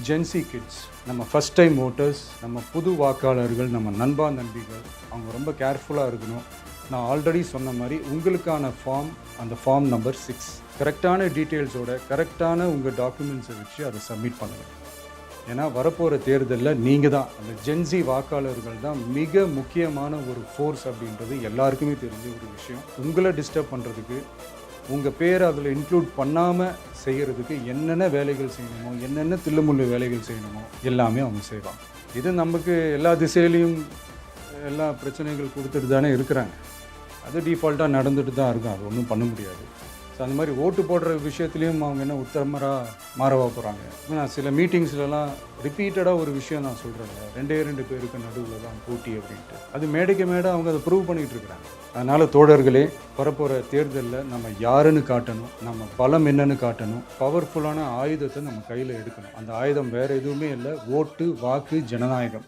Gen Z kids, நம்ம first time voters, நம்ம புது வாக்காளர்கள், நம்ம நண்பா நண்பிகள், அவங்க ரொம்ப கேர்ஃபுல்லாக இருக்கணும். நான் ஆல்ரெடி சொன்ன மாதிரி உங்களுக்கான ஃபார்ம், அந்த ஃபார்ம் நம்பர் 6 கரெக்டான டீட்டெயில்ஸோட கரெக்டான உங்கள் டாக்குமெண்ட்ஸை வச்சு அதை சப்மிட் பண்ணுங்கள். ஏன்னா வரப்போகிற தேர்தலில் நீங்கள் தான், அந்த ஜென்சி வாக்காளர்கள் தான் மிக முக்கியமான ஒரு ஃபோர்ஸ் அப்படின்றது எல்லாருக்குமே தெரிஞ்ச ஒரு விஷயம். உங்களை டிஸ்டர்ப் பண்ணுறதுக்கு, உங்கள் பேரை அதில் இன்க்ளூட் பண்ணாமல் செய்கிறதுக்கு என்னென்ன வேலைகள் செய்யணுமோ, என்னென்ன தில்லுமுள்ளு வேலைகள் செய்யணுமோ எல்லாமே அவங்க செய்வாங்க. இது நமக்கு எல்லா திசையிலையும் எல்லா பிரச்சனைகள் கொடுத்துட்டு தானே இருக்கிறாங்க. அது டிஃபால்ட்டாக நடந்துட்டு தான் இருக்கும், அது ஒன்றும் பண்ண முடியாது. ஸோ அந்த மாதிரி ஓட்டு போடுற விஷயத்துலேயும் அவங்க என்ன உத்தரமராக மாறவா போகிறாங்க. நான் சில மீட்டிங்ஸ்லலாம் ரிப்பீட்டடாக ஒரு விஷயம் நான் சொல்கிறேன், 2 பேருக்கு நடுவில் தான் போட்டி அப்படின்ட்டு. அது மேடைக்கு மேடை அவங்க அதை ப்ரூவ் பண்ணிகிட்டு இருக்கிறாங்க. அதனால் தோழர்களே, வரப்போகிற தேர்தலில் நம்ம யாருன்னு காட்டணும், நம்ம பலம் என்னன்னு காட்டணும், பவர்ஃபுல்லான ஆயுதத்தை நம்ம கையில் எடுக்கணும். அந்த ஆயுதம் வேறு எதுவுமே இல்லை, ஓட்டு, வாக்கு, ஜனநாயகம்.